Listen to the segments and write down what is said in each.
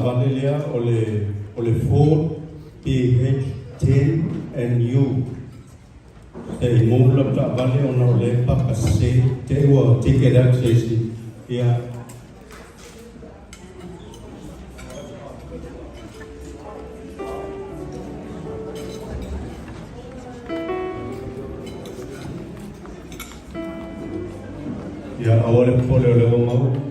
Valelia ole 4 PH10 and U. They move up to Valley on our left back say they were ticket access here. Yeah, I want to follow the home.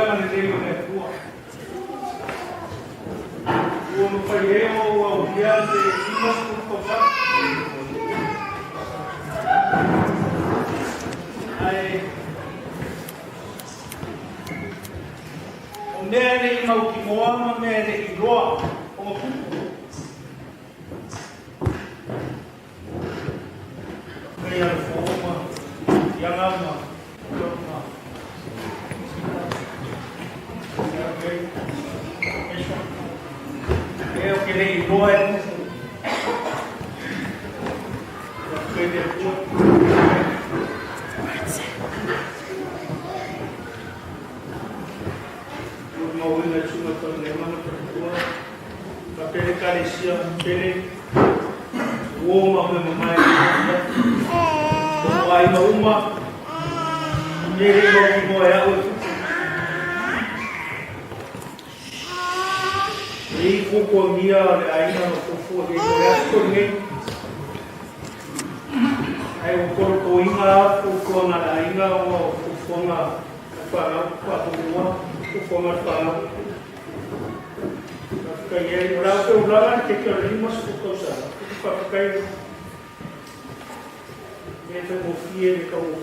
ngā reo me kua. Ua mawhai eo au ia te imas kutoka. Ai, o mea ne I mau ki moa, ma mea ne I roa, o ma kuku. Kei ana whoma, iangama, iangama. Eu queria ir embora. Eu queria ir embora. Eu não vou na chuva também, mas não precisa. Para aquele carecia, aquele uma mamãe, como aí uma, ele não morreu. E comia ainda no fundo de resto aí o corpo inga o cona ainda o foma para o foma para porque ele lá que rimos por coisa para cair ele como fie como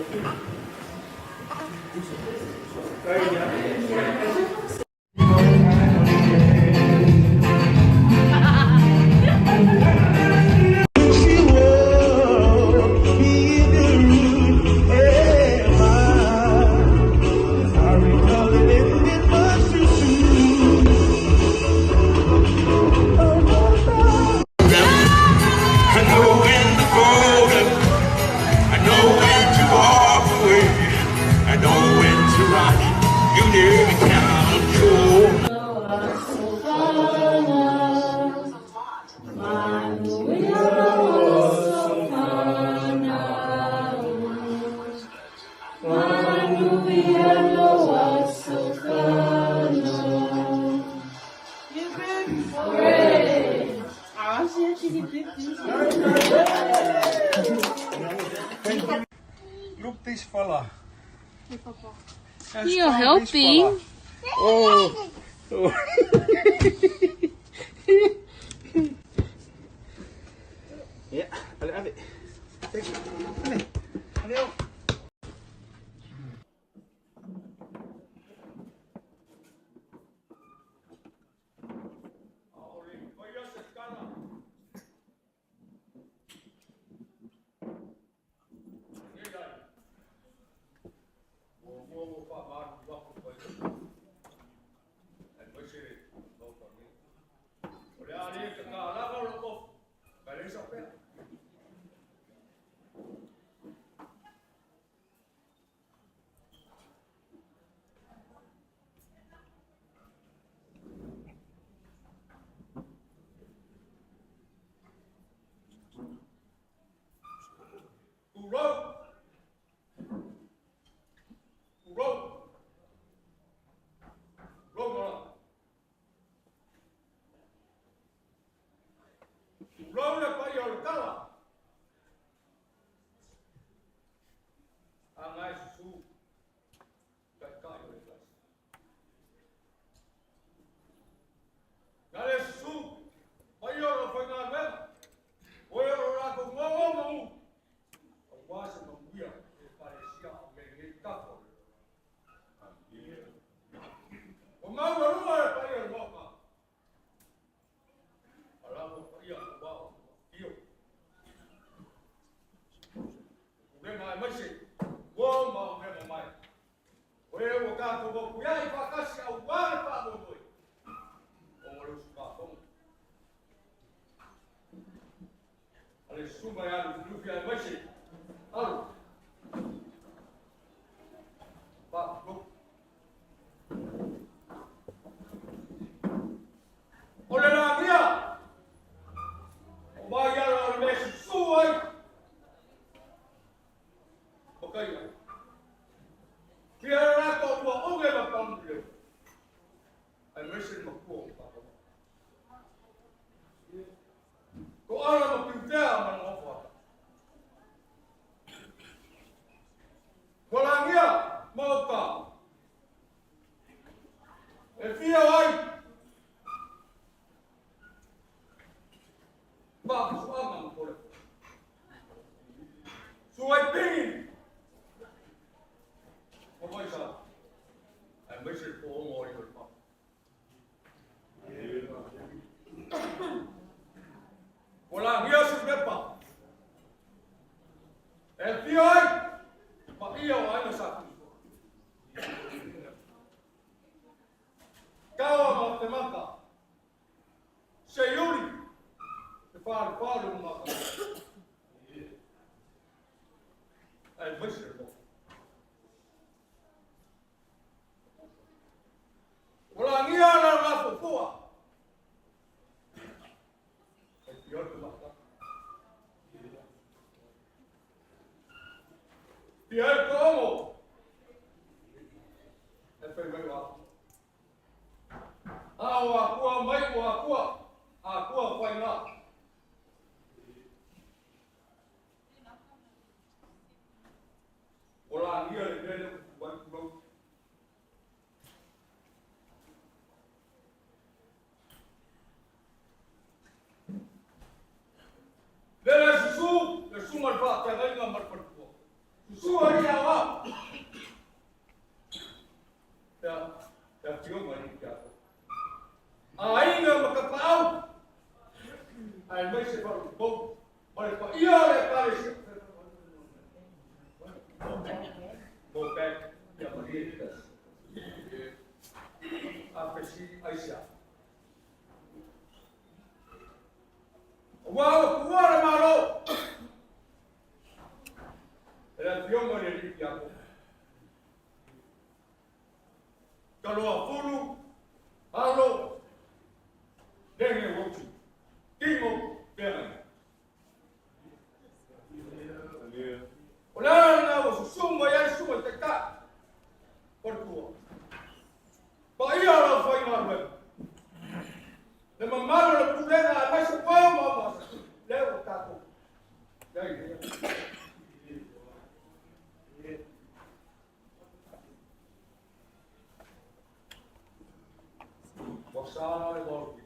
Look this fella. You're helping. Oh. Yeah, have it. Take it. Hello. ai miserable. Wala ngia na la fufua. Ai pior que mata. Pior como? É feio lá. Ah, o aqua mai o aqua vai lá. Wala ngia le dele vai pro. Dele susu, le sumal va te vai na mar pro. Susu ari awa. Ya pior mai que a. Ainda macapau. Ai mais se para o bom. Olha para e olha para isso. Moorebank e a Repast. A pesquisa Aisha. Uau, uau, malo. Era pior mais ele que a. Taloafulu, Paula, Leneuoti, Moimoi. Olha na o suma e a suma te cá. Por tua. Bahia lá foi na rua. Na mamãe lá pulando, mas o pão vamos. Leva o taco. Daí. Bossara e volta.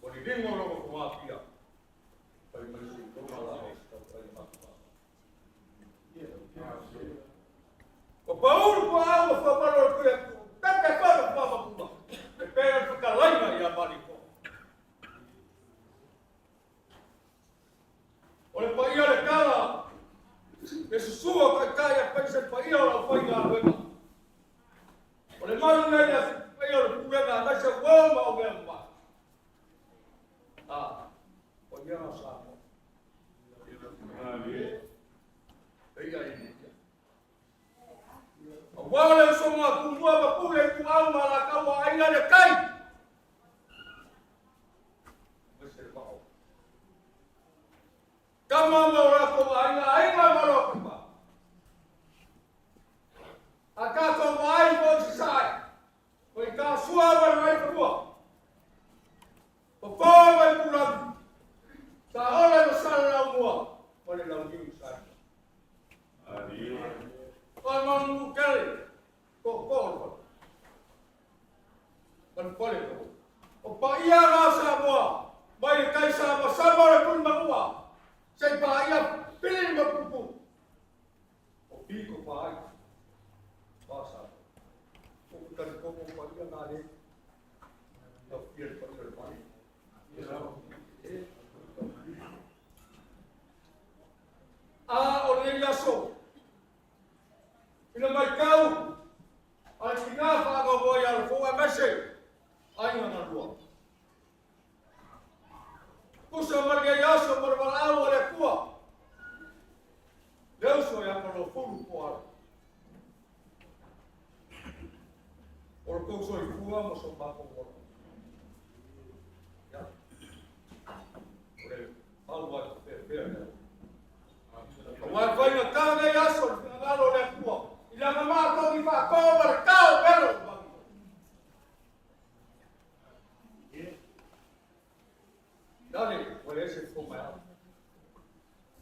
Quando ninguém morou com a filha, para ele se tornar lá, para ele matar. O Paulo com a água foi para o que tá pegando para a pula. E pega fica lá e a baricó. Olha para ir a cara. Esse sua que cai a pensa para ir a foi na rua. Olha mais nada, eu pude dar mais a bomba ao mesmo. Ah, olha na sala. Aí aí. Agora eu sou uma cumbuava pura com alma lá cá, ainda ele cai. Você vai. Kama mora com ainda mora com. Acá com vai pode sair. Foi cá suave vai para rua. O povo vai pular. Tá hora no sala rua. Olha lá o que sai. Ali. Olha no quer. Corpo. Olha. O pai ia lá sabor. Vai cair sabor, sabor pun bagua. Sai pai ia pilih bapu. O pico pai. Passa. O cara como pai ia nare. Não fiel para o pai. Ah, olha ele achou. Ele vai cau. Al final faga boy al fuga mese. Ainda na rua. Puxa margaiaço por balão olha tua. Deus olha para o fundo por. Por que sou fuga mas sou baco por. Já. Por Paula perfeito. Vai vai na cara e aço, na olha tua. E a mamãe está me fazendo cobra, cal, belo. Dale, olha esse como é.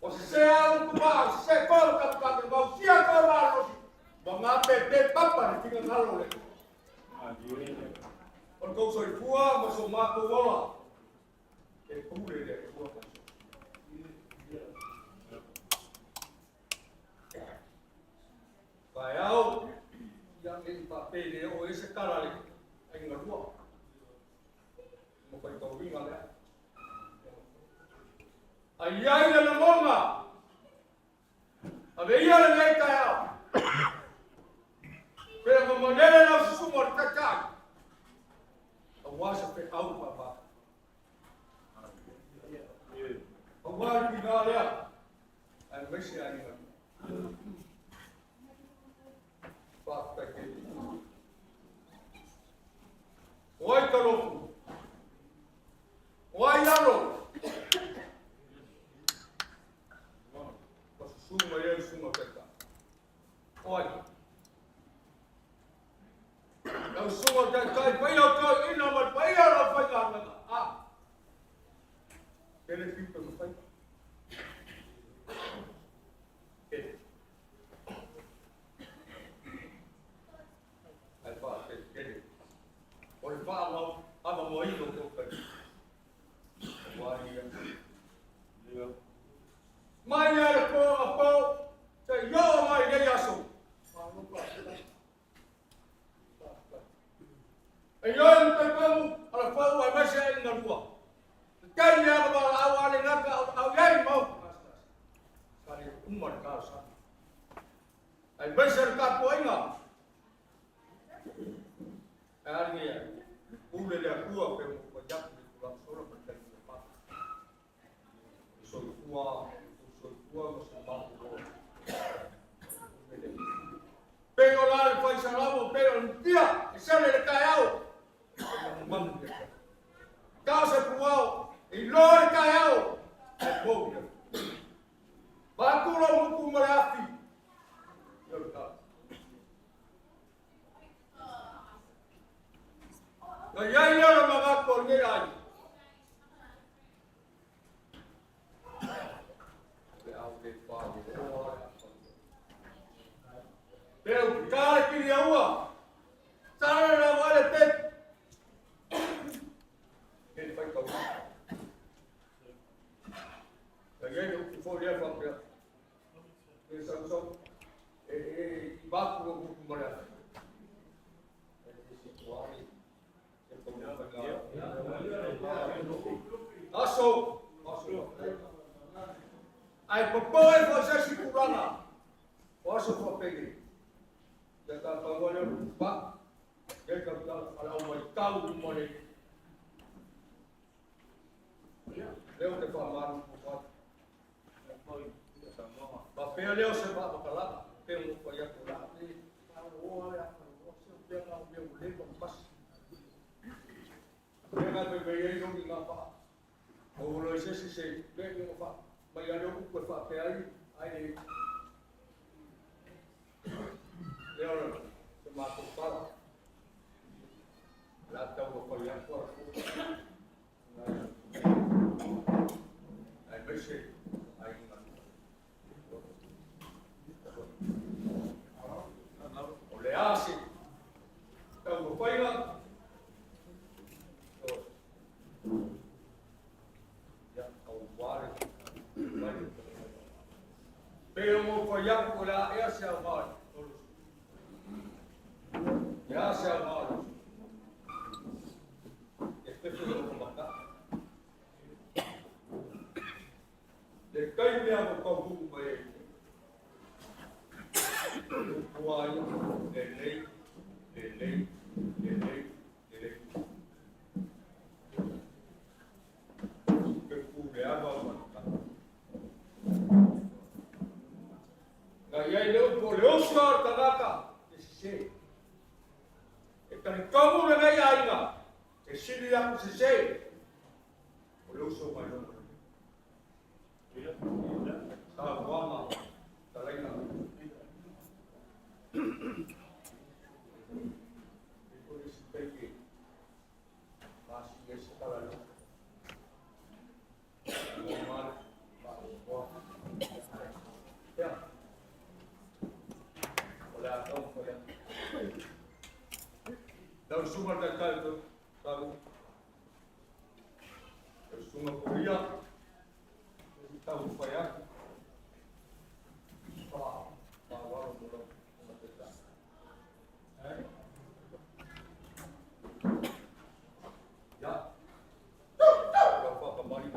Você é um cubano, você coloca o cabelo, você é cubano. Vamos beber papa, fica na olha. Porque eu sou fua, mas sou mato bola. É pura ideia, fua. Vai ao, já tem papel, ou esse cara ali, aí na rua. Não foi tão bem, né? Aí ainda na mão, a veia nem caiu. Pela maneira não se sumou, cacau. A vossa foi ao papá. A vossa que não é. mesi ani ka. Fakta ke. Oi Taloafulu. Oi Yaro. Suma eu suma peta. Oi. Eu suma peta pai eu tô indo mas pai eu não faz nada. Ah. Ele fica no pai. Oi fala, a mamãe não toca. Mai era ko apo te yo mai de yaso. E yo te pemu ala fo wa mase na rua. Kai ya ba awale na ka au yai mo. Kali umar ka sa. Ai besar ka poinga. Ari ya. Ule le akua pe mo ko jak ni kula solo pe te pa. So kuwa pero la fai salamo pero un día e sale le caao casa puao e lo le caao e pobre va culo un kumarafi yo ta no ya no me va por ni ahí Pero cara que dia ua. Sara na vale te. Ele vai tocar. Alguém o que for levar para. Esse só baco no kumara. Aso. Ai papai você se curana. Posso fazer Jika kawan yang lupa, dia kata kalau mau tahu mana, leo te faham buat, tapi leo sebab bakalah, temu payah pula ni, oh ya, dia nak dia boleh kompas, dia nak berbeza yang ni apa, oh lo sesi dia ni apa, bayar dia bukan pakai air. Leo semakin parah. Latu berkoyak kuat. Ai bersih, ai ingat. Oleh asik. Tahu berkoyak. Ya kau waris. Pero mau koyak pula ya siapa? Ya sea malo. Este es lo que mata. De kai me hago con un bebé. Guay, de ley. Que cubre agua mata. Gaya ile por Oscar Tanaka. Ese Kan kamu dengan aina, esili yang sesai, boleh usah malu. Tak wama, tak lain. Itu disebut masih sekolah. Normal, ya. Boleh atau boleh. Dalam sumber data itu tahu, sumber Korea tahu supaya bawa mulut kita. Ya, berapa kembali?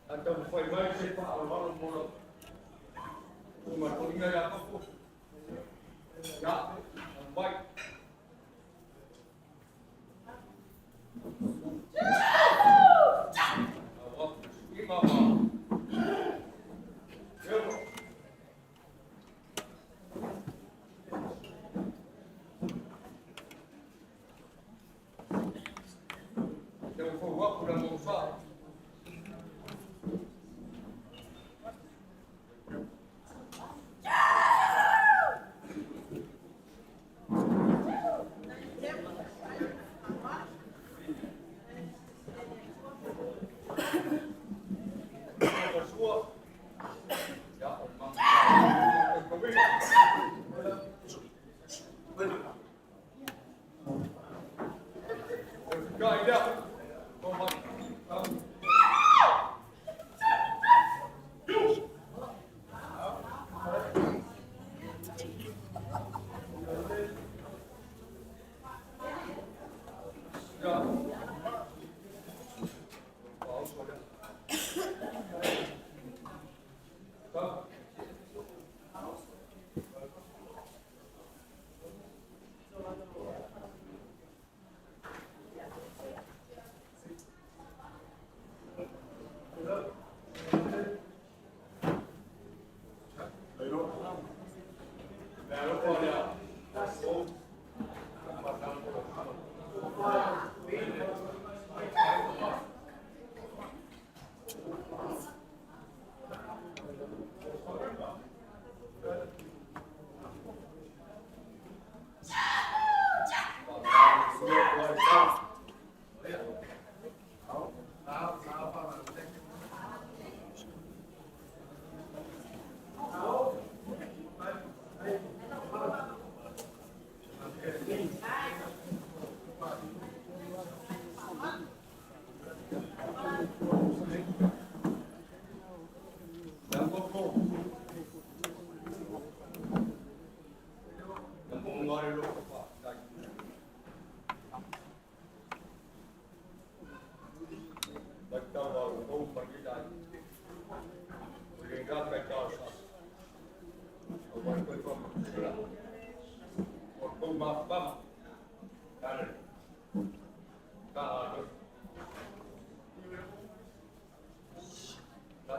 Então foi mais de Paula, uma colinha já passou. Já, vai. Eu vou lá por almoçar.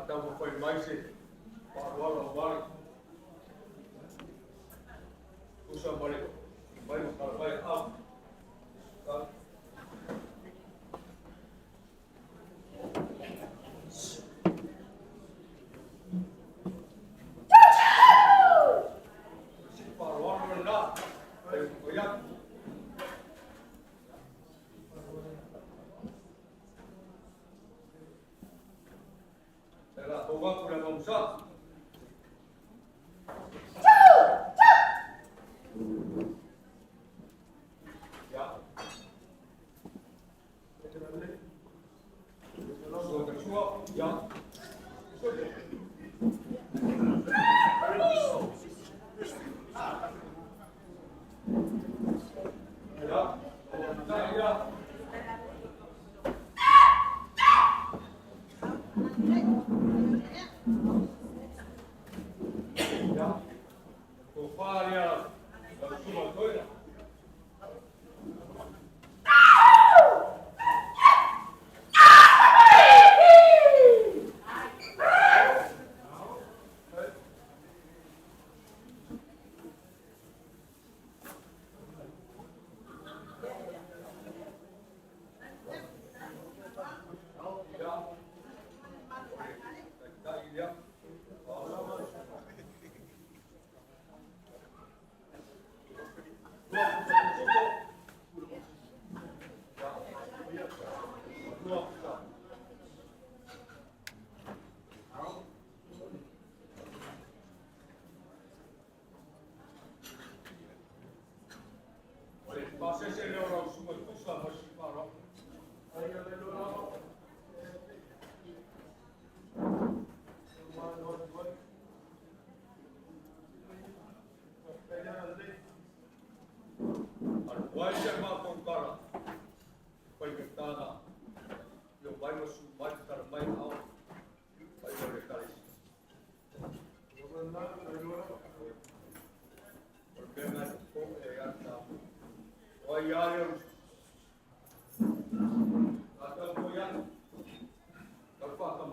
Então foi mais cedo. Paula, vai. Puxa, vai. Vai. Tá.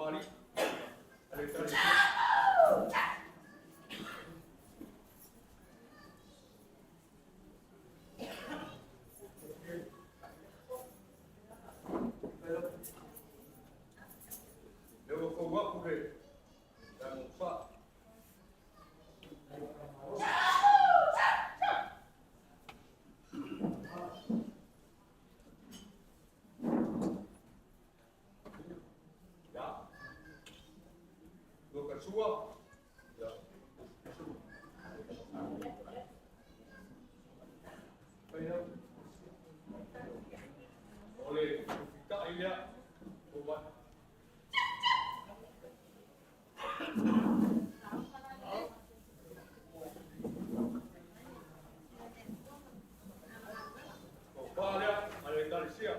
mari. Ale tali. Leo ko wapu ke. Dan sa. Sua. Ya. Oleh kita ini buat Paula, ada dari siap.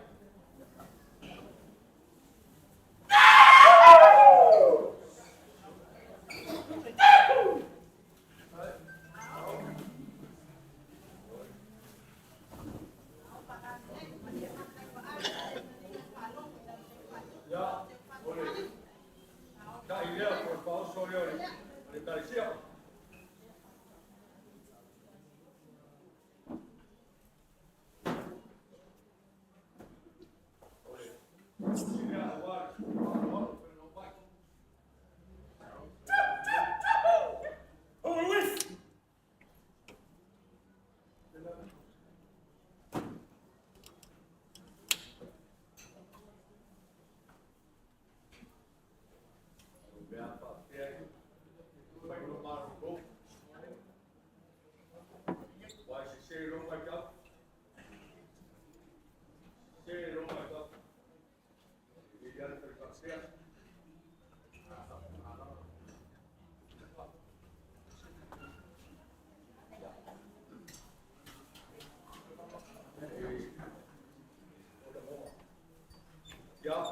Ya,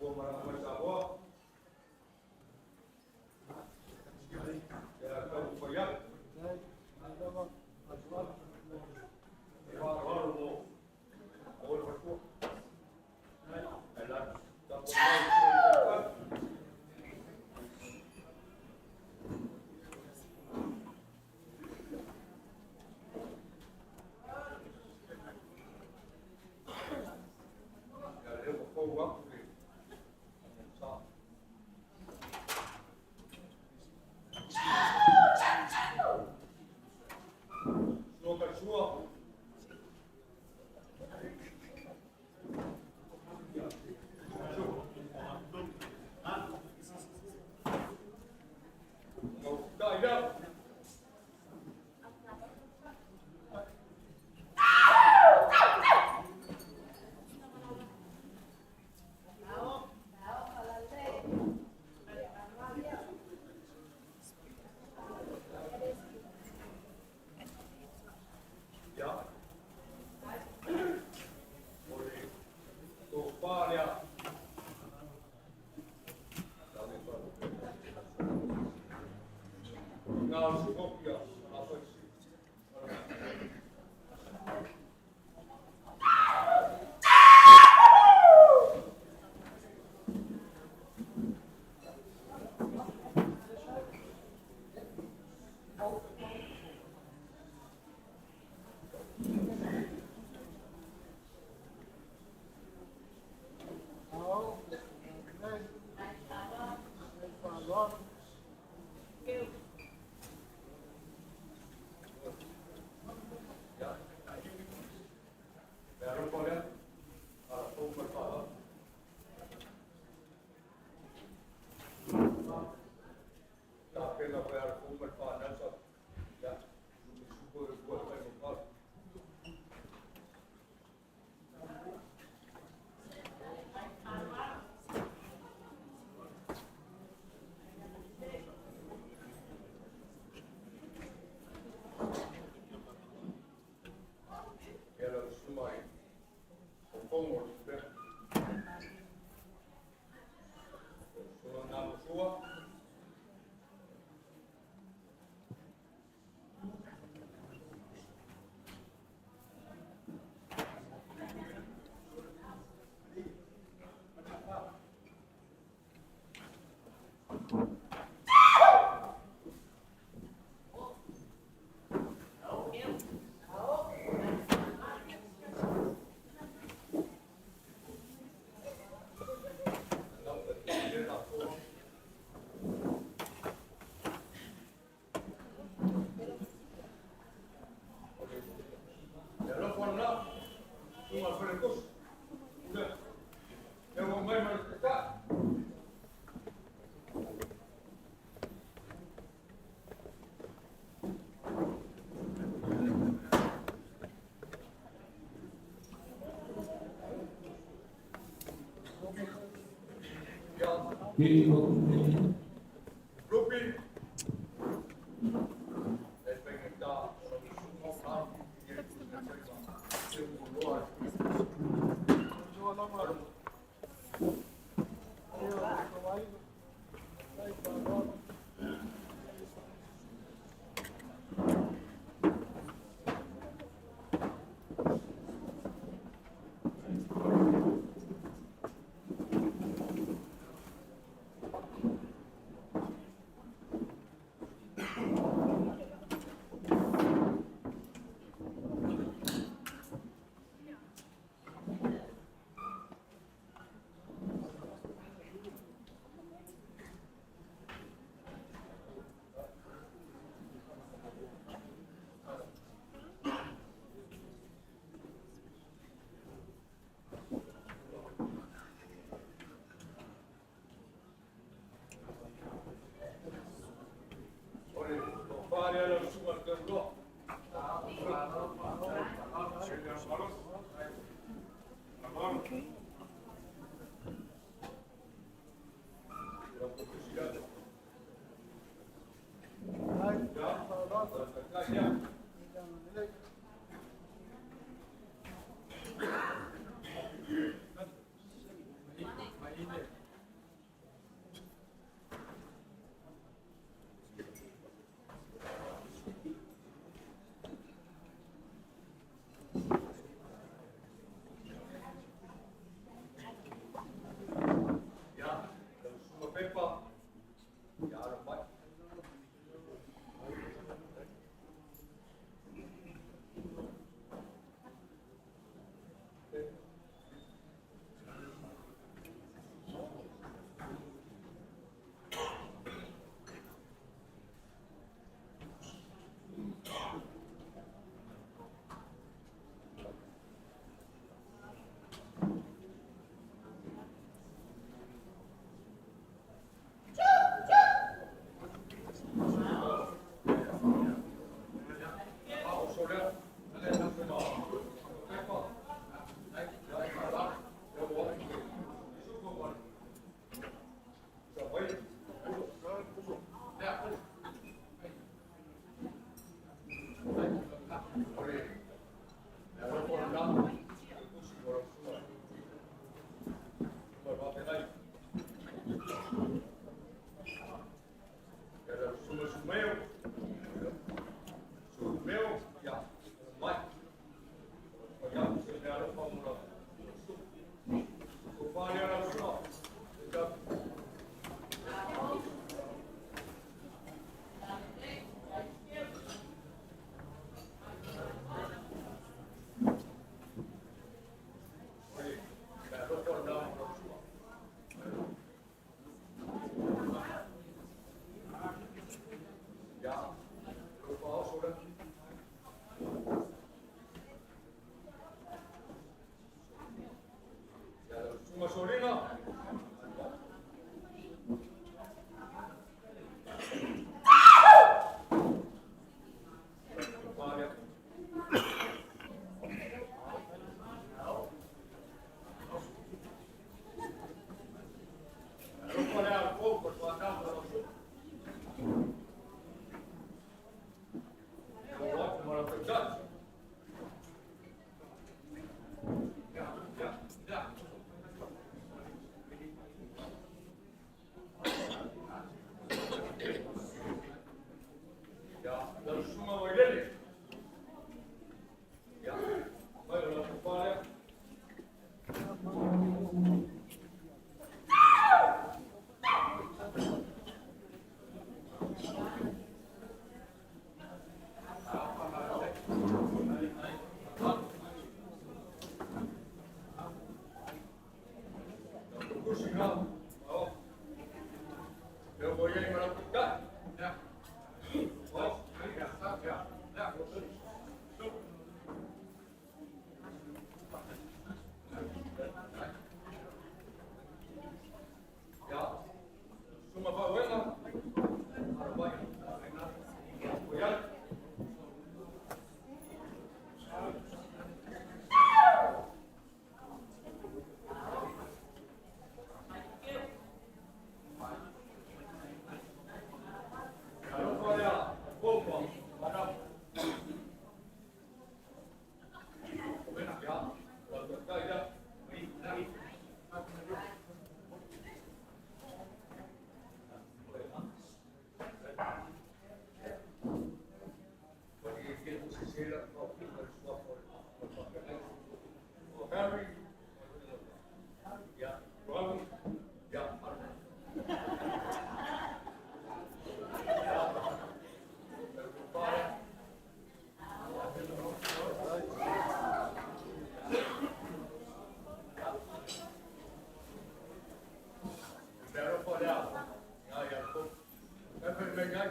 buat marah-marah sahaja. Ya, kau koyak.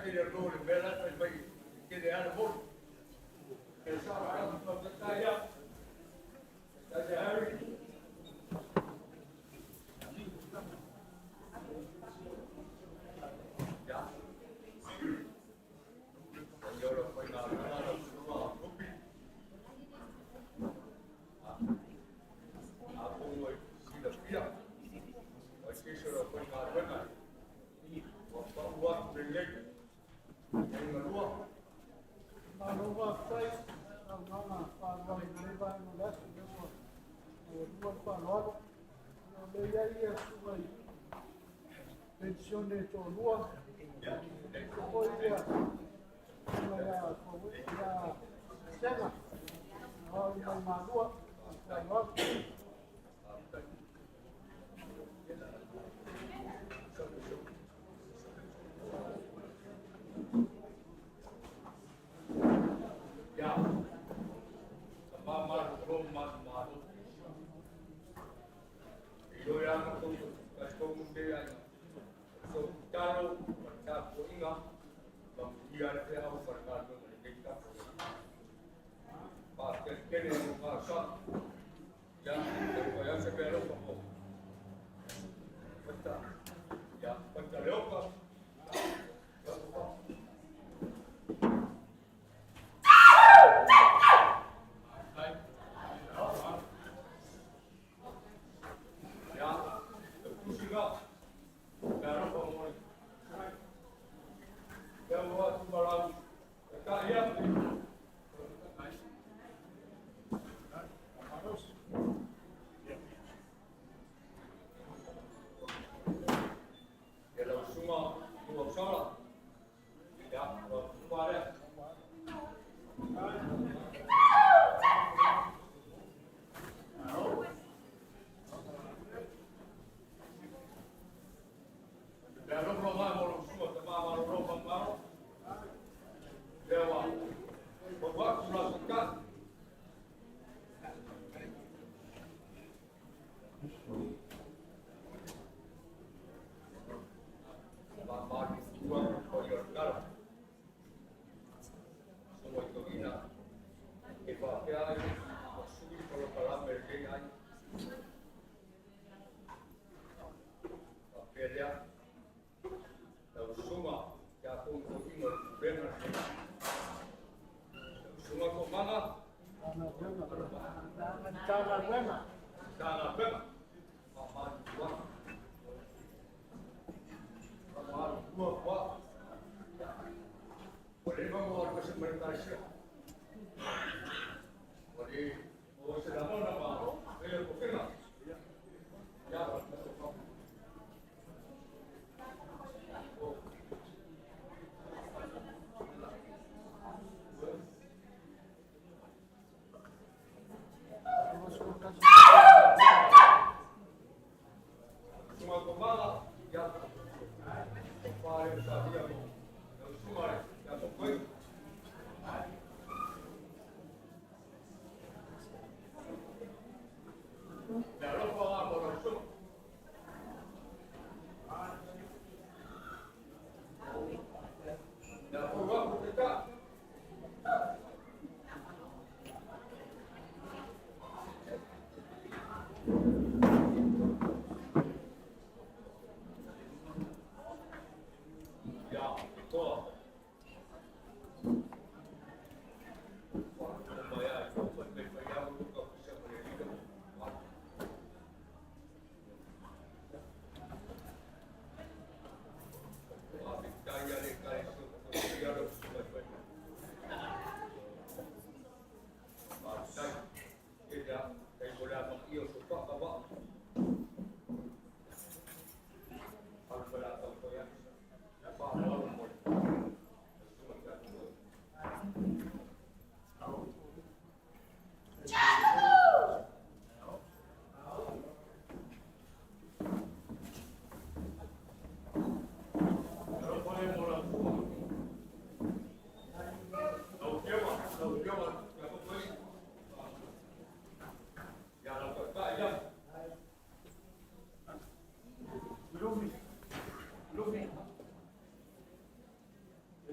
queria role bela mas vai querer a role. Essa hora não está já. Está já. Já. Agora foi na sua grupo. A como se da pia. Vai ser só foi na rua. What related? In the law. Pensione tolua, poi dia, la cena, la madua,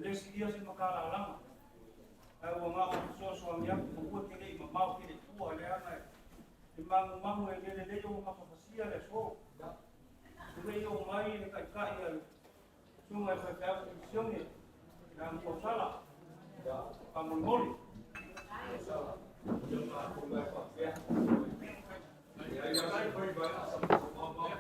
lesi dia si makala lama. Ai wa nga so so ang yak ko kini mamau kini tua le ana. Imang mangu e le yo ma pasia le so. Suwe yo mai ni kai kai ya. Sungai sa ka sione. Nang ko sala. Ya, kamu moli. Sala. Yo ma ko mai pa ya. Ya mai ko ba asam mama.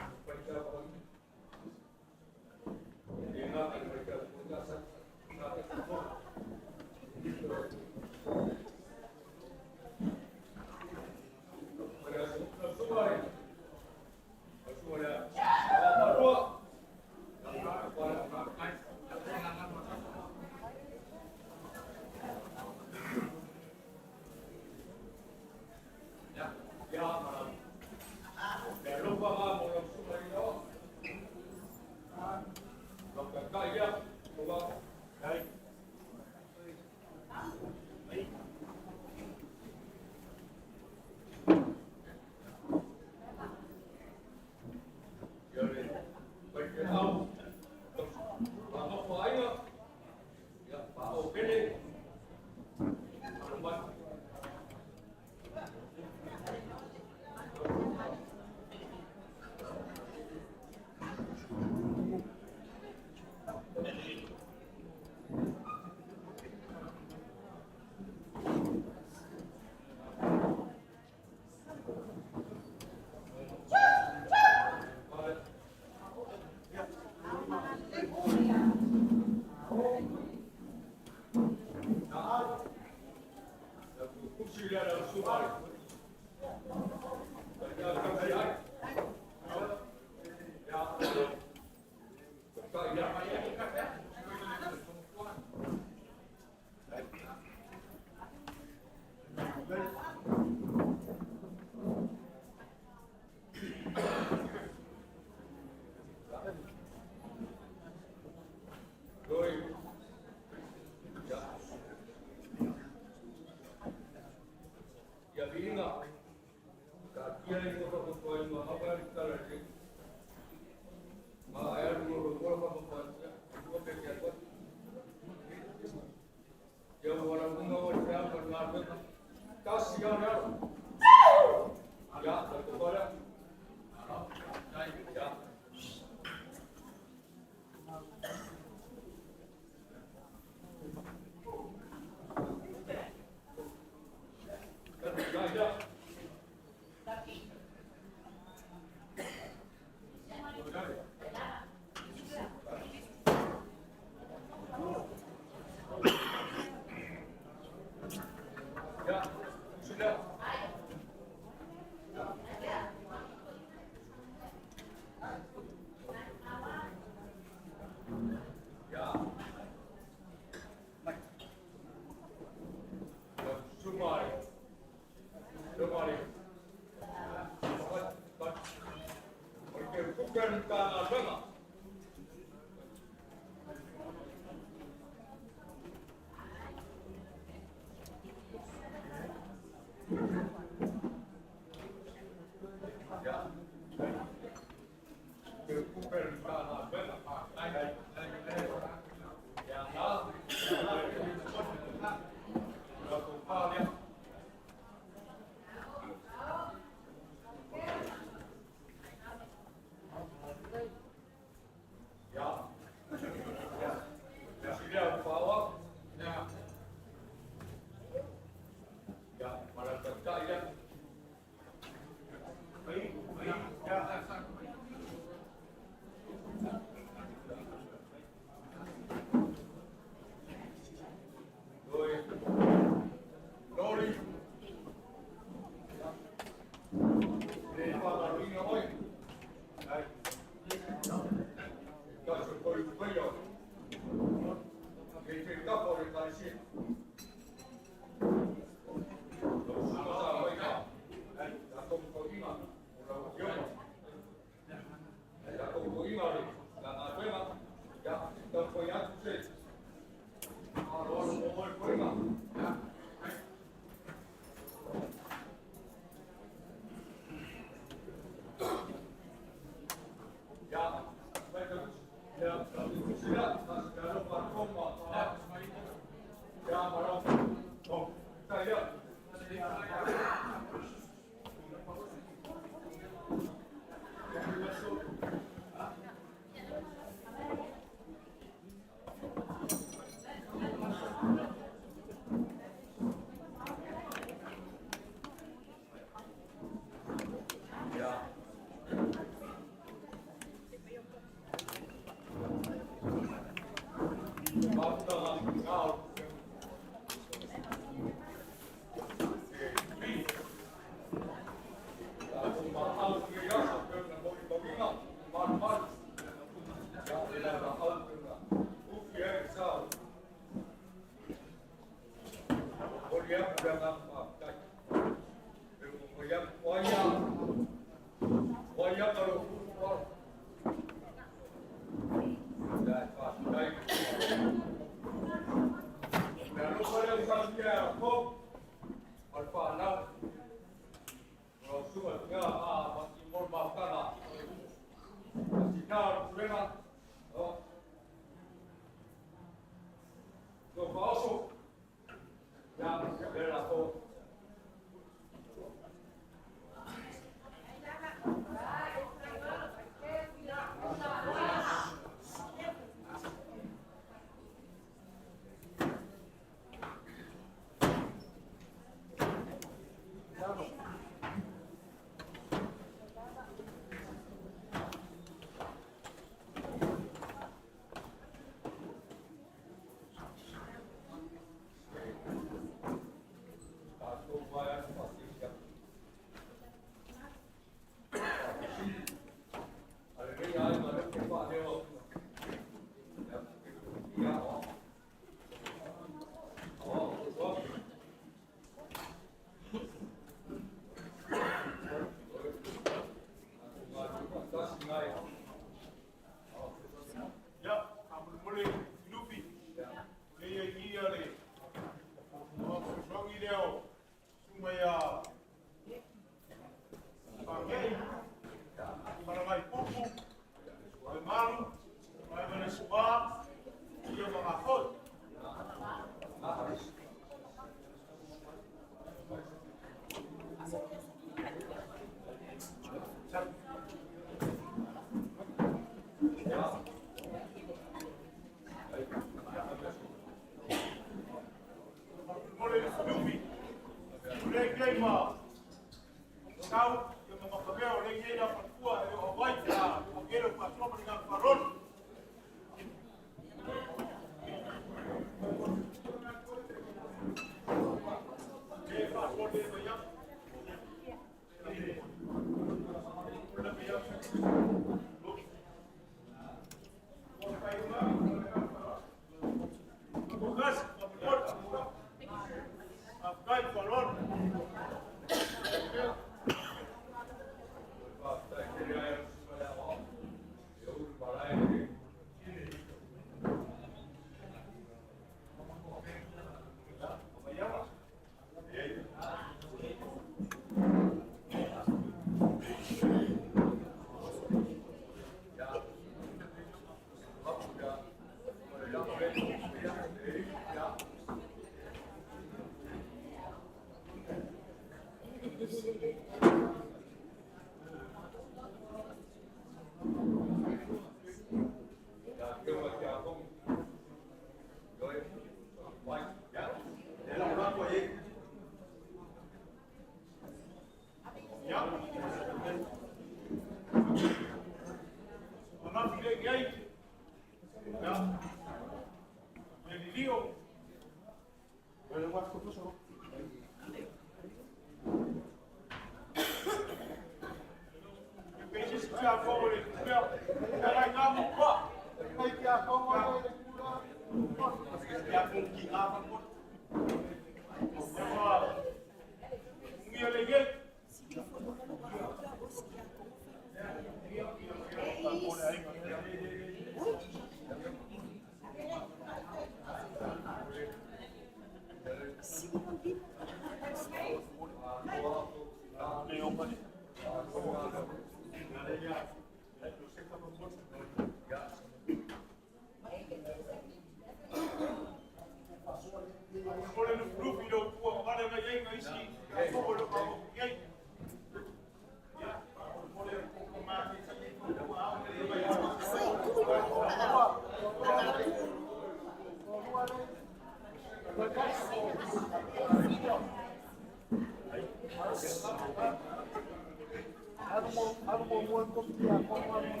mua kopia kwa mwana.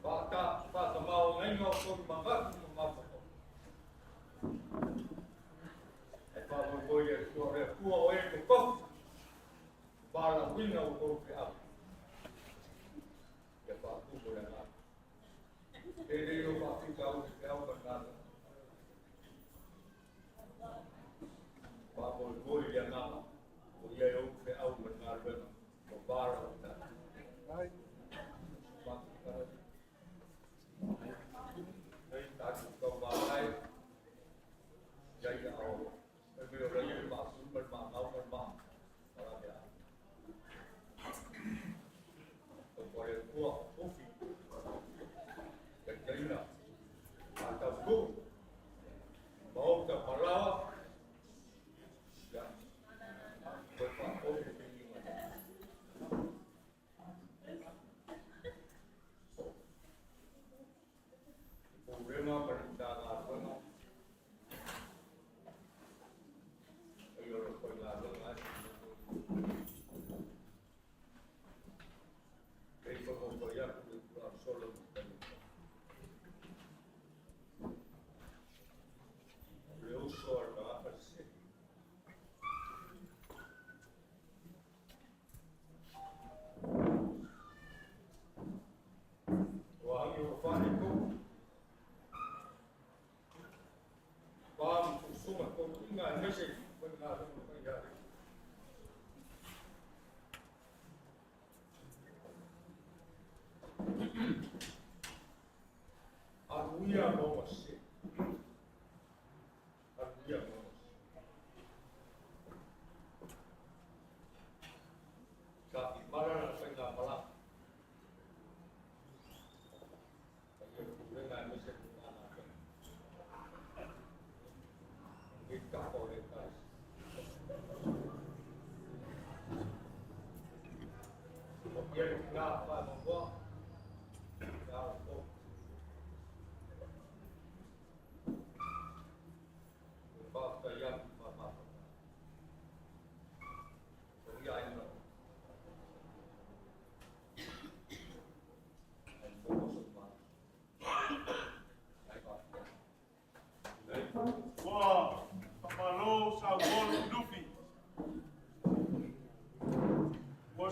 Bata mau ngai ngau ko manga manga. E pa mo boye ko re ku o e ko. Para winga o ko pe a. E pa ku mo na. E re yo pa ku ka o pe a ba na. Pa mo boye ya na. O ye o pe a ba na re. O para na. Ai,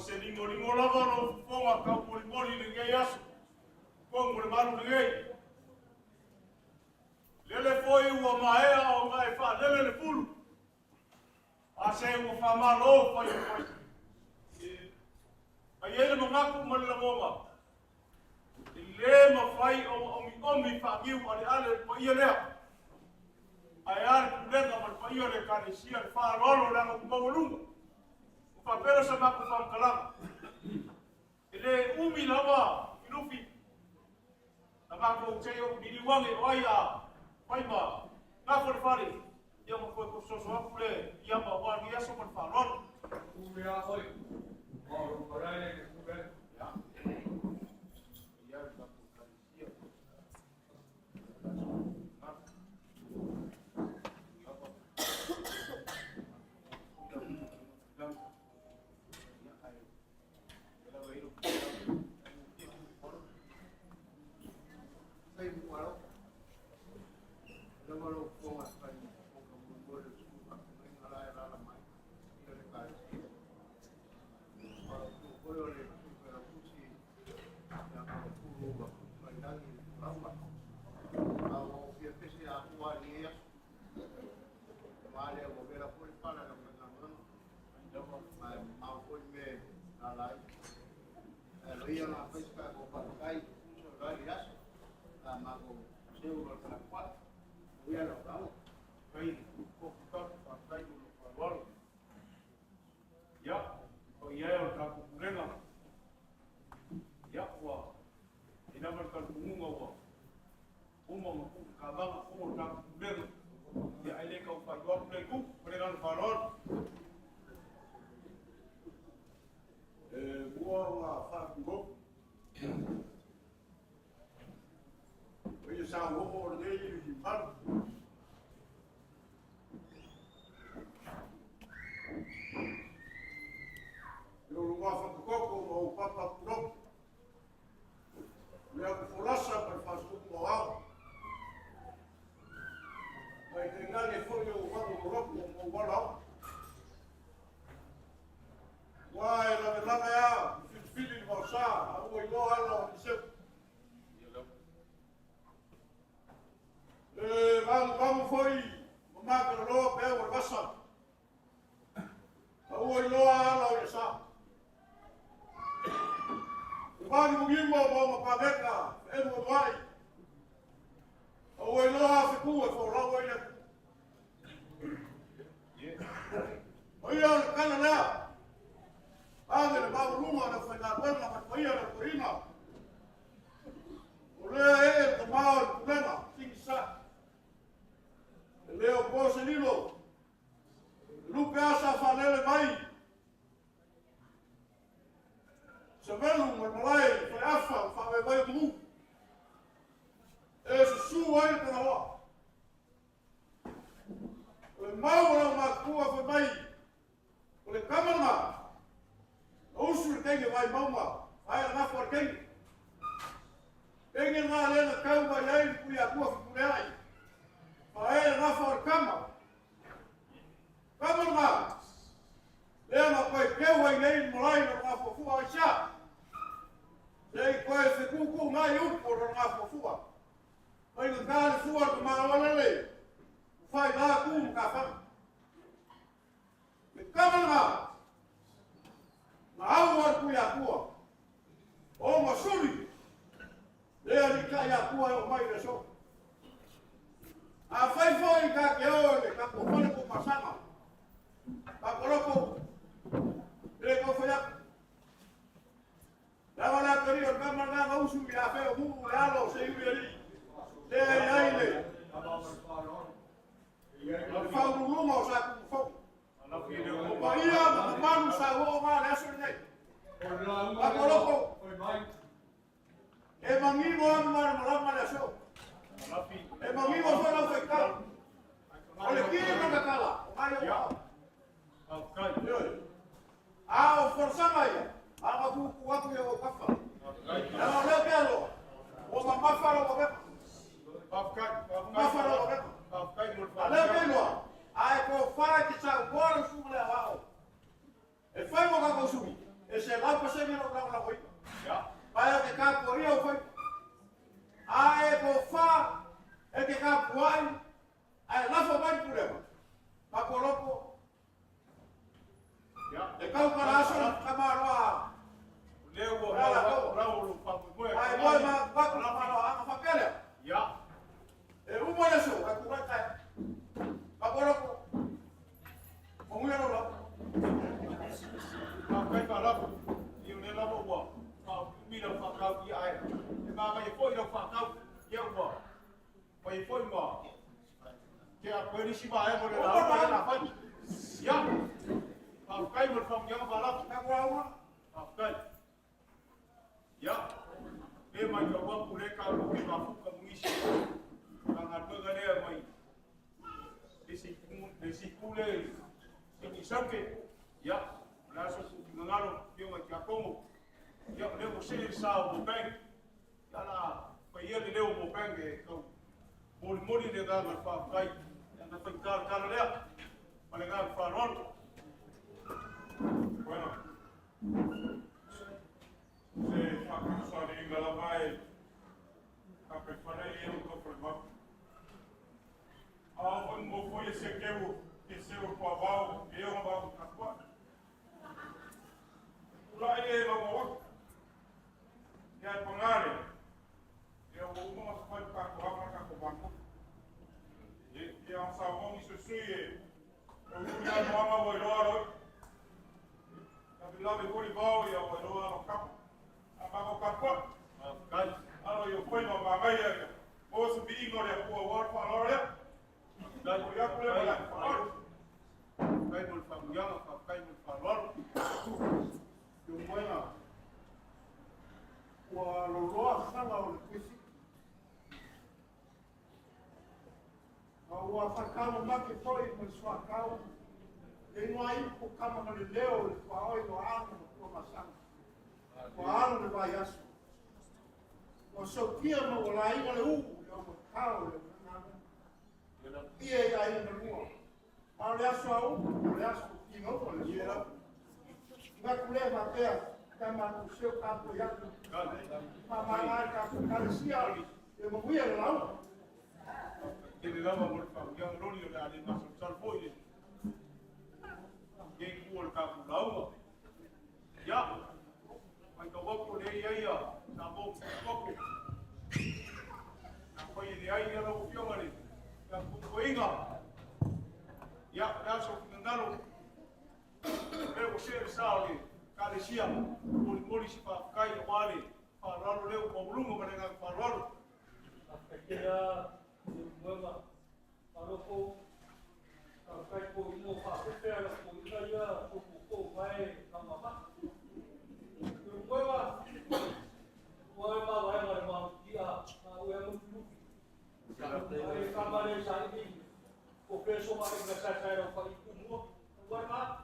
se lingo lava no fonga ka poli le ngai aso. Ko ngore maru le ngai. Lele foi ua maea o ngai fa lele le fulu. A se ua fa malo foi foi. Ai ele no ngaku mali la ngoma. Le ma fai o mi fa giu ale po ia lea. Ai ale kulenga mal po ia le kare sia le fa lolo la ko mawulunga. Papel sama ku fam kalam. Ele umi lava ilufi. Ama ko cheo dili wange oia. Pai ba. Na for fari. Ia mo ko so so kule ia ba wa ia so por favor. Umi a oi. Mo ko rai ke ku ben. Ya. Ia ba ku kalisia. Papa, Pai tengale foi o wako ropo o wala. Wai la ya, fili mo sa, o i go ala o se. Vamos foi, mama que lo pe o basa. O i lo ala o sa. Vamos mugimo mo pa beka, e mo vai. O i lo a fiku fo la o ile. Oia kana la. Agora vamos numa na foi na guerra na foi na corina. O le tomar o problema, sim sa. Leo Boselino. Lucas falele mai. Sabelo malai foi afa, vai tu. Esse suai para lá. O mau na cua foi mai. O le câmera. Ousur kenge vai mauma, vai na for kenge. Kenge na le na kau vai ai ku ya ku fu ai. Vai na for kama. Kama ma. Le na koi ke vai nei molai na for fu ai sha. Le koi se ku mai u por na for fu. Vai na ka fu ar ma wala le. Fai na ku ka fa. Le kama ma. Awar ku ya ku. O masuri. Le ani ka ya ku o mai de so. A fai foi ka ke o le ka ko pone ko masama. Ka koloko. Le ko foi ya. La wala kari o ka manga ga usu ya fe o mu le alo se yu ri. Le ai le. La fa u lu mo sa ku fo. O paia manu sa o ma le so nei. La koloko. E mangimo ma le so. E mangimo so la fe ka. O le kiri ma kala. O mai o. Ah, o forza mai. Ah, ku o kafa. Ela le pelo. O ma mafalo o be. Mafalo o be. Ale pelo. Ai ko fara ki sa gol su le wao. E fai mo ka ko su. E se la pa se mi no la voi. Ya. Vai que ka ko rio foi. Ai ko fa e que ka puai. Ai la fo vai problema. Pa ko loco. Ya. E ka para so ka marwa. Leo go ra o pa mo. Ai mo ma pa ko la ma fa kele. Ya. E u mo le so ka ku ka. Agora, como era lá? Vai para lá. E o nela boa. Mira o facão e ai. Vai foi o facão e eu vou. Vai foi mal. Que a polícia vai morrer lá na frente. Já. Vai por fome já vai lá. Agora. Vai. Já. E mais eu vou por aí carro que vai ficar muito. Não há nada mais. Desi kule ini sampai ya langsung mengaruh dia macam kamu ya dia mesti sah Moorebank ya lah payah dia Moorebank kau muli dia dah berpakai yang terpengkar kalau dia paling kan faron bueno se fakir soal ini dalam baik apa pada ini untuk bermak ao mo foi esse que seu pavão eu não vou capar lá ele não vou ya pengare eu vou mas foi para cá com banco e a savão isso sui eu já não amo o loro lá me vou igual e o loro no campo a bago capar algo eu fui no bagaia vou subir no le por war para loro dan ya boleh malah falor kai mul famuyang kai mul falor yung buena wa lo sana o kisi wa fakamo make foi mo sua kau e no aí o kama no leo fa oi no ano ko masang ko ano le vai aso o so kia mo la ina le u yo mo kau le ia mau, oleh ino oleh dia. Nggak boleh pakai sama usul kamu yang pamangan kamu kalsial yang menguya lalu. Ini lama berfak yang roli oleh ada masuk salvo ini. Yang kuat kamu lalu. Ya, mereka waktu dia ya, sambung waktu. Apa ini ayah lalu pion ini, yang kuku ingat. Ya, langsung mengenal. Leo share saudi kali siang muli si Feagaiga wale Paula leo kwa ulungu manenga Paula Kaya Moimoi Paula kai ko ino pa pepera ko ina ko vai kama ma Moimoi vai ma dia na uya mu ai kamare sai ko peso ma ke sa sai ro pa iku mo Moimoi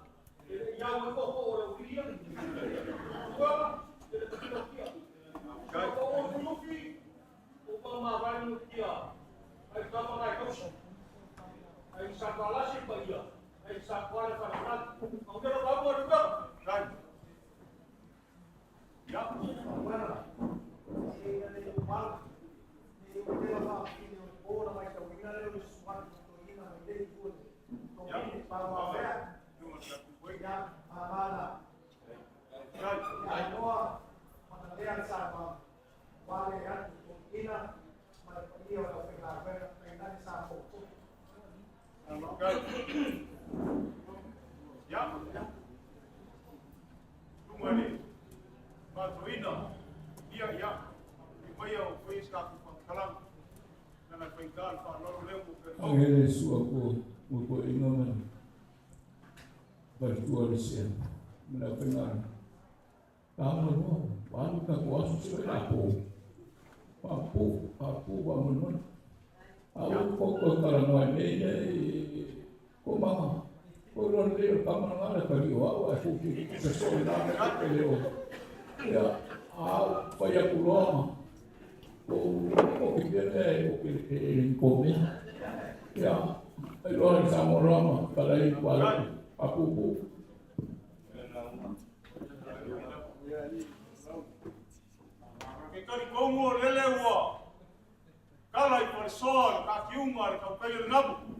yang kau orang William, gua jadi dia. Kau orang Luffy, Obama orang dia. Ai kamu naik kau, ai sekolah sih dia, ai sekolah kan. Kau jadi kamu juga, kan? ya Mana? Ini ada rumah, ini ada apa? Ini orang macam ini ada sesuatu ini ada itu. ya Kalau saya yang mana yang doa mengenai sama varian Ina dia orang pengajar pengen sama ya tunggu ni Matuina dia ya supaya kuis kaku pangkalang dan penggal Paula leo Ang Yesu ako ingaman. Bertualisya, melakukan kamu mau, baru tak kuasa selaku, papu bangun, aku pokok karangan ini, koma, kalau dia kamu ada kali awak aku sesuai dengan kelio, ya, apa yang pulang, kau ya, orang sama orang kalau itu Aku Kekari kongo lelewa kalai persol kakiumar kau kayu nabu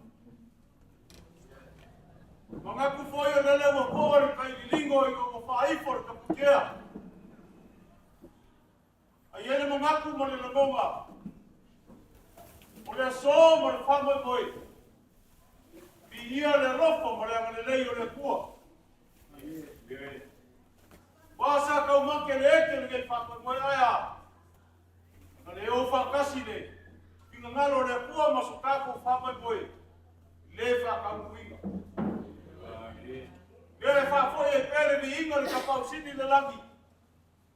mangaku foyo lelewa por kai lingo iko fai for kapukia ayele mangaku mo lelebonga ole so mo famo boy ia le ropo mo le ngale le yo le kua Wasa kau make le ete le fa mo aya ale o fa kasi le kinga ngalo le kua masuka ko fa mo boy le fa ka muinga le fa fo e pere bi inga le ka pau sini le langi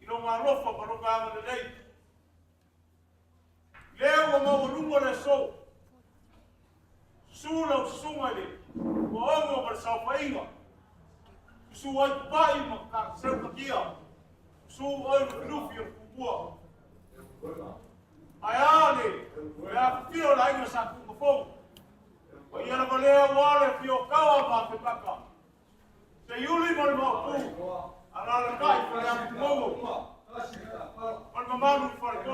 ino ma ropo mo no ga ngale le le o mo lungo le so Sula sungale, boongo bersaupainga. Suai pai maka serpakia. Suai lufir kubua. Ayale, ya fio la inga sa kufong. Ayana balea wale fio kawa ma pepaka. Se yuli mal mapu. Ala kai ya kumongo. Mal mamanu farko.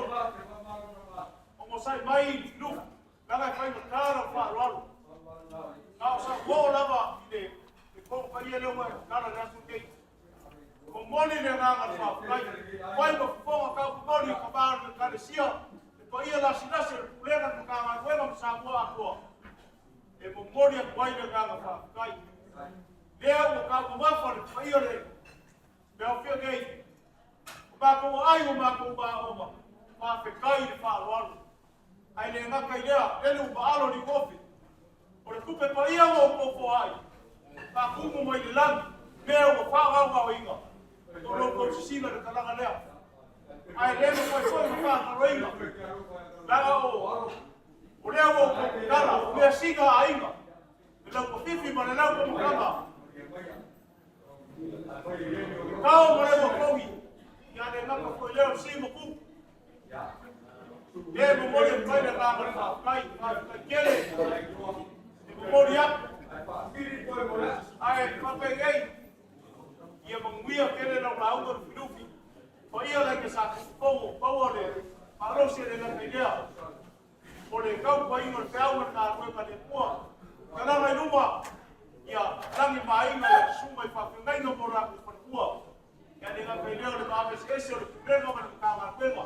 Omo sai mai luf. Kaya fai makara fa lalu. Kau sa bola ba ide ko kaya le wa kala na su ke ko moni le na fa kai fai ba fo ka ko ni ka ba ka le sia ko ia la sina se pulena ka ma ko ma sa mo ako e mo moni ko ai le na fa kai le o ka ko ma fa ko ia le be o fio ke ba ko ai o ma ko ba o ma fe kai fa lalu ai le na kai le ba alo ni kofi Ora kupe pa ia mo po ai. Pa kumu mo i lan. Meo mo fa ga inga. Ko lo ko sina de kala lea. Ai le mo ko so fa ga inga. La o. O le o ko kala, o me siga ainga. Le ko fifi mo le la ko kama. Kao mo le mo kogi. Ya le na ko le si mo ku. Le mo mo le pa le ga kai kele. Moria, uma ia langi mainga le suma I whawhengai no mora ku whanua. Ia nenga kei leo le maame ese o le kurenga ma le kanga kuenga.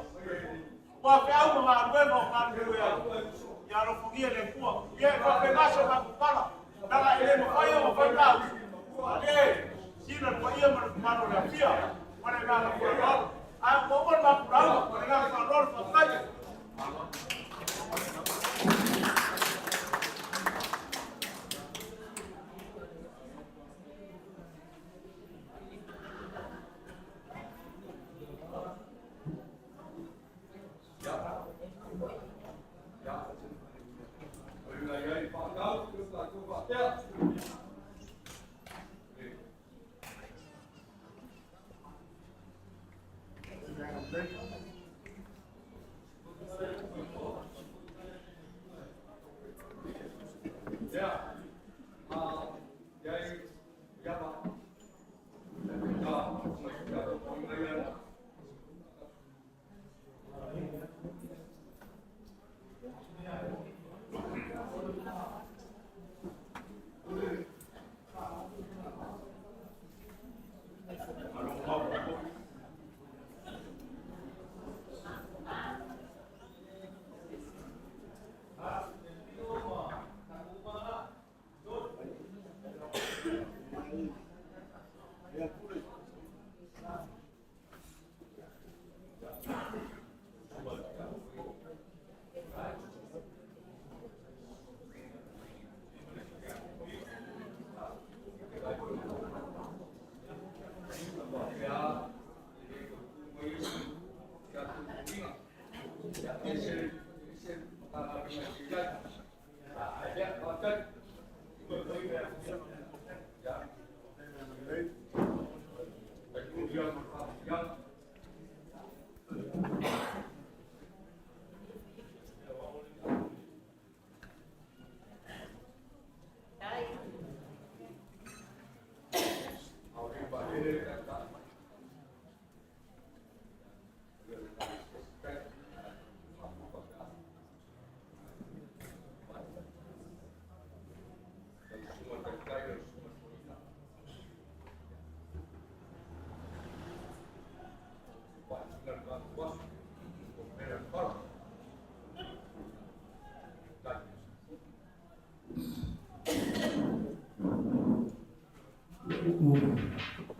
Wa pe au ma kuenga o ngā kuea. Ia rofungia le kua. Ia whawhengaso ka kupala. Nanga ele mo whaia o whaikau. Ale, sina kwa ia ma le kumano le apia. Wane ngā kua rau. Ai mo mo ma kurau. Wane ngā kua rau whawhai.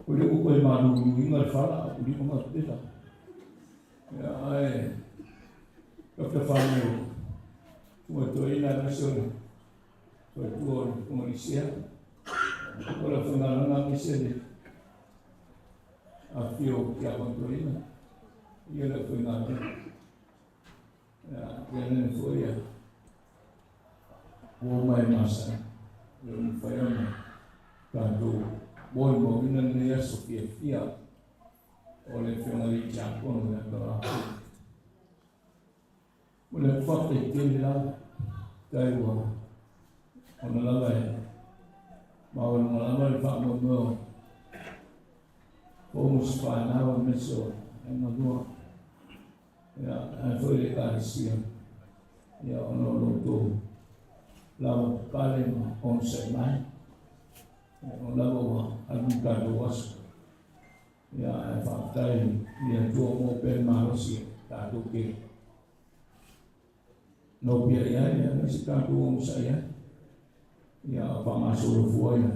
Ule uko imanu ingal fala uli ko matita ya ai ka fala mo to ina nasion to to komunisia ora funa na misede afio ya kontorina ia la funa ya ne foi ya Moimoi masa yo fayama tanto Moimoi nan ya Sofia oleh family Japon dan Taloafulu. Mulai fakta kila Taiwan, orang lain, mau orang Pak Moimoi, fokus pada orang Mesir, yang kedua, ya Afrika Asia, ya orang Latu, lalu paling onsen lalu Afrika luas. Ya fakta yang dua mobil manusia tak tukir. Nobia ya masih kandung saya. Ya apa masuk ya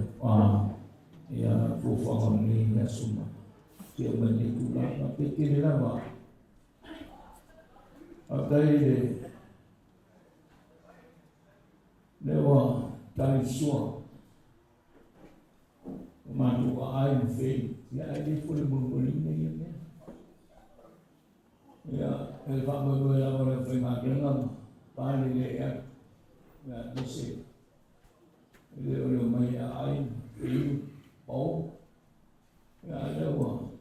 ya fufangon ni ya semua. Dia menitulah tapi kira apa? Apa ini? Lewa dari suam. Mantu air fail. Ya, ini boleh membolehnya ya. Ya, Pak Moimoi yang boleh Feagaiga, paling ya, ya bisa. Dia boleh main air, fail, bau. Ya, ada apa?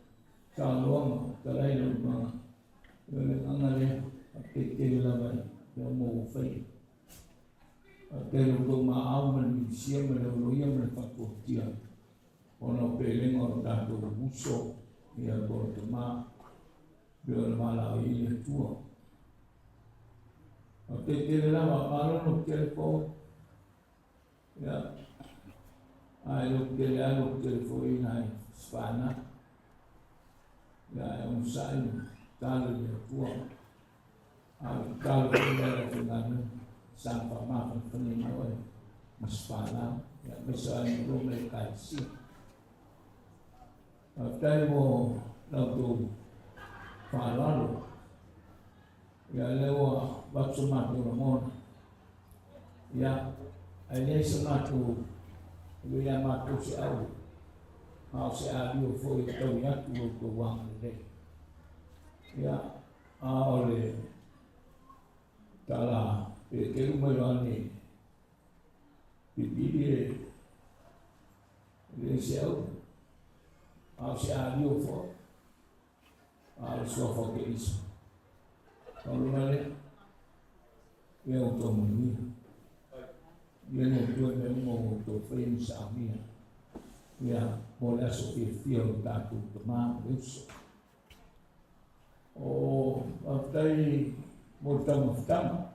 Calon, terlalu rumah. Boleh angan kecil lagi, yang mau fail. Kalau maaf manusia melalui yang berfaktor dia. Ono peleng orang datu musuh, ia bertema, biar malah ia tua. Tapi kira lah kalau nak telefon, ya ai lo ke foi nai spana ya sai talo de tua talo de tengah sampai makan peninggal spana ya misalnya belum lekasi tapi mau lalu Paula ya lewa waktu mati ramon ya ini sematu dia mati si au mau si au foi tahu ya tu uang deh ya oleh tala itu melani bibir dia si au si au foi sofa ke isu kalau mana dia untuk menunggu dia nak mau untuk frame sahnya ya boleh sofistik tak tu teman itu oh after mutang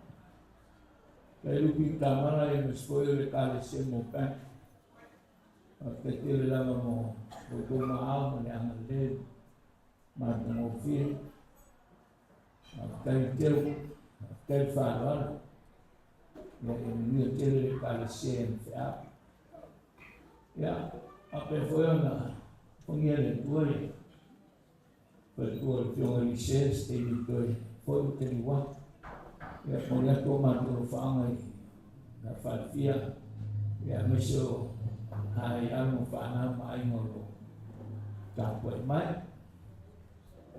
lalu kita mana yang sekolah kali semukan ketika lama mau berdoa yang ada macam ofir after farol yang dia kali semukan ya apa foi na pengiran dua betul yang research itu foi kedua ya punya tomat berfangai na falfia ya mesyo hai anu fana mai ngoro tak buat mai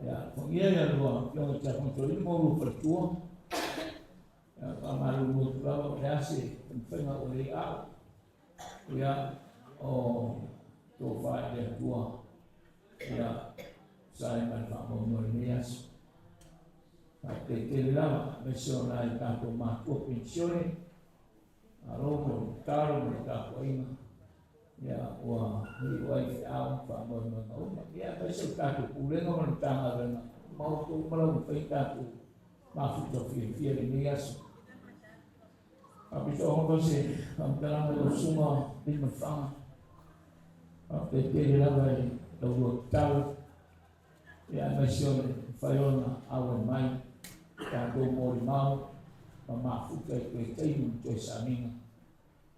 ya pengiran dua yang cakap betul mau bertua ya kamaru mutlak reaksi penting oleh ya oh tofa dia tua ya saya nak Moimoi tapi kira mesyo naik kantor makuk pensiun alo taruh mereka poin ya wah ini wifi am Pak Moimoi ya mesyo kantor pulen orang tangga mau tu malam kantor masuk ke ini ya habis orang bersih kampelan itu semua di mesang PT lagi lalu tahu ya mesyo Fiona awal mai kantor Moimoi masuk ke itu samin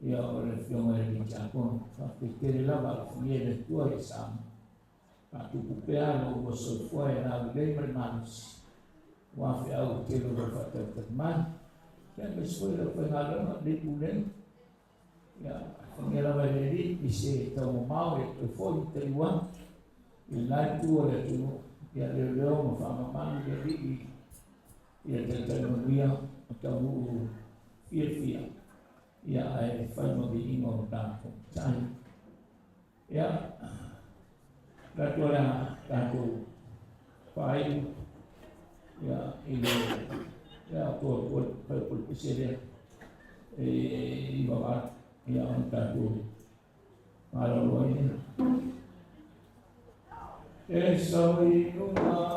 ya oleh yang ada di Jepun PT lagi dia tua sam aku pupean bosol foi na lembra manos wafi au telo berfata teman dan sesuai dengan di bulan ya pengelola jadi bisa tahu mau itu foi terima Latu oleh tu ya dia memfaham jadi ya tentang dia atau fia ya ai faham begini orang tak ya Latu lah Latu faham ya ini ya por presiden ibarat ya Latu kalau ini soy una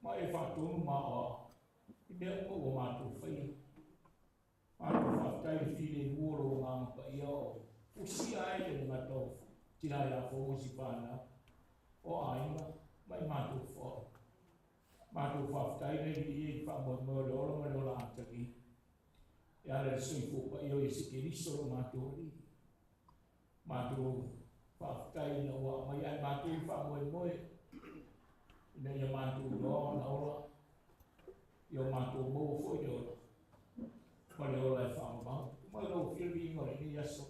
mai whātonu mā o. I mea o mātou whaia. Mātou whātai while muoro o ngā mpa ia o. Usia ai e ngā tau tirai a whomosi whāna. O aima, mai mātou whāo. Mātou whātai nei i whamoimoe ora mai ora ataki. E ara sui whopa i o i sike riso o mātou ri. Mātou whātai na ua mai ai mātou whamoimoe. Ina ia mātou roa na ora. I o mātou mō fwoi ora. Mare ora e whamau. Mai lau whiri ingore ni aso.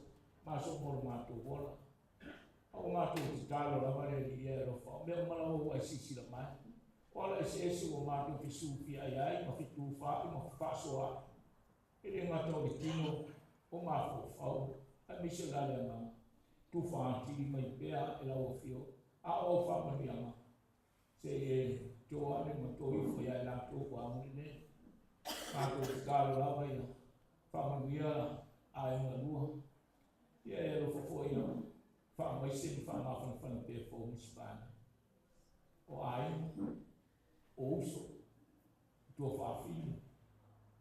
Māso moro mātou wora. Au mātou te tālo la mare ni e ro whao. Mea malau ai sisira mai. Ola e se esu o mātou fisu fi ai ai. Ma fitu whapi ma whaso a. Ere ngātou e tino o mātou whao. Ai mise lale a mama. Tu whaatiri mai pēa e lau o whio. A o whamani ama. Se e toa ne ma toi fwoi ai lātou ko amuri ne. Mātou te tālo la mai a. Whamanuia ai ngā lua. Ia e ro fwoi a. Whamai seni whamawhana whana pēa fō misipāna. O aima. O uso. Tua whawhini.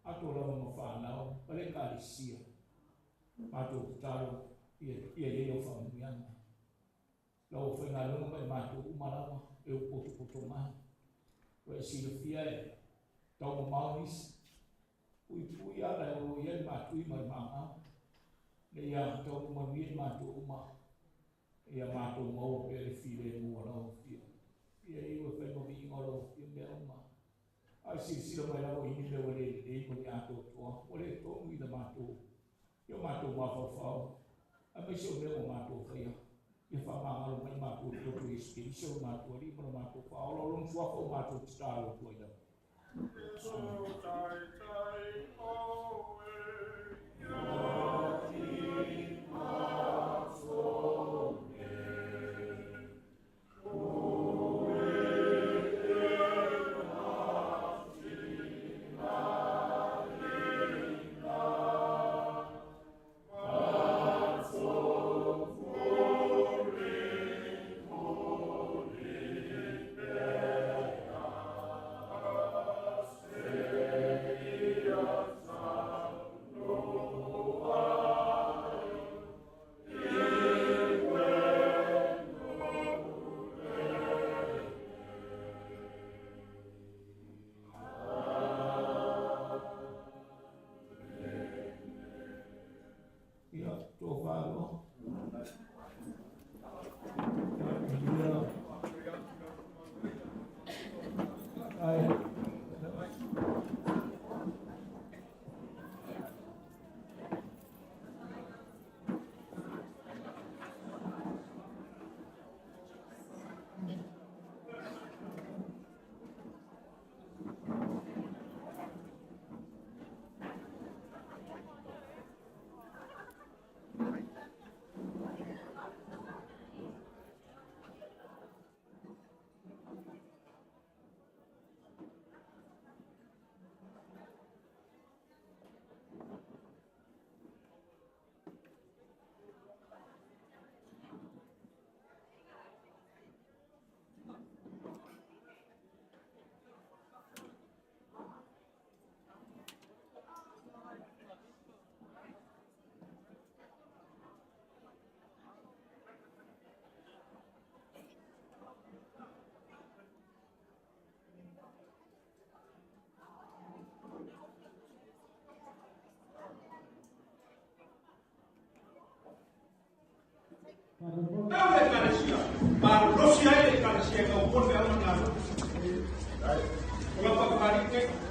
Ato rama ma whanau. Pare kāri sia. Mātou te tālo. Ia o whamuiana. Lau whainga runga mai mātou umarawa. E o poto mai. Koe sira fia e. Tau mo maunis. Pui ala e o iei mātui mai māngau. Ne ia tau mo manuia mātou uma. Ia mātou mau pere whire mua rau fia. Ia iwa whainga mi ingoro fia mea uma. Ai sira mai rau ini leo re e mo ni ato toa. Ore tōmu i da mātou. Ia mātou mawhawhau. A mai se o leo mātou whaia. Ia whamangaro mai mātou toto e ske. Isa o mātou ari mana mātou whaola. Ron suafa o mātou te tālo tua i dau. Não é carecia. Para o Rússia é carecia. Que o povo é uma casa. Olha para o carinho.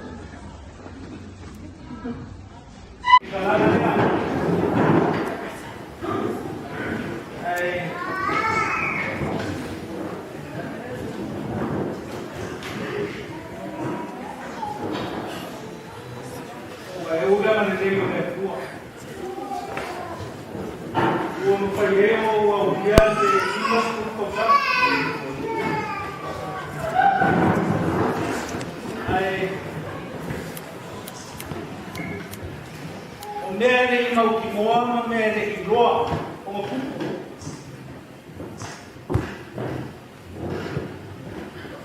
Eu já não tenho rua. O pagueiro ao dia de o mere mau ki moa mere i roa o pupu.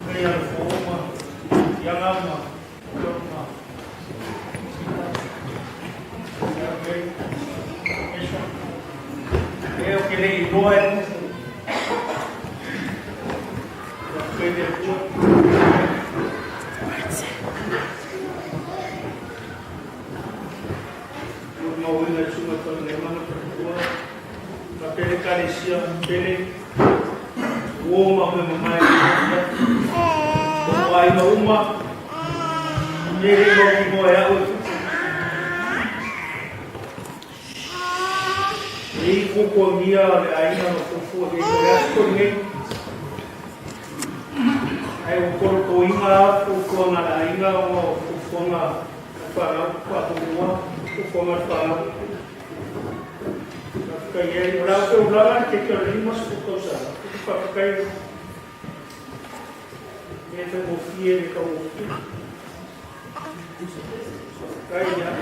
Mea forma Eu queria ir embora. Mau ina cuma kalau memang berdua, tapi kali pilih, rumah memang rumah ina rumah, jadi mau ya ini kuku dia aina kuku dia kuku ni, ayo kuku ingat kuku nala ingat mau kuku nala para kuku como fala kayak ulang que queremos cosa para kayak itu mufti kamu kayak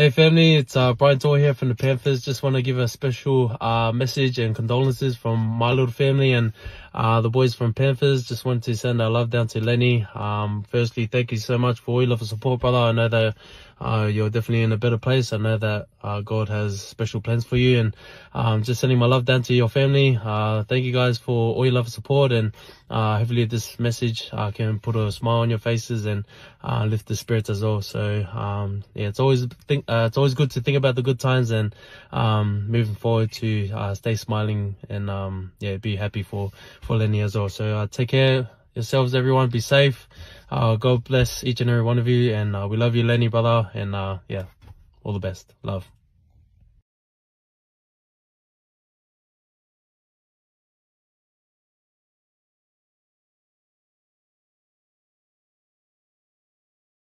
Hey family, it's Brian Tor here from the Panthers. Just want to give a special message and condolences from my little family and the boys from Panthers. Just wanted to send our love down to Lenny. Firstly, thank you so much for all your love and support, brother. I know that you're definitely in a better place. I know that God has special plans for you, and just sending my love down to your family. Thank you guys for all your love and support, and hopefully this message can put a smile on your faces and lift the spirits as well. So yeah, it's always good to think about the good times and moving forward to stay smiling and yeah, be happy for Lenny as well. So take care yourselves, everyone. Be safe. God bless each and every one of you, and we love you, Lenny, brother, and yeah, all the best. Love.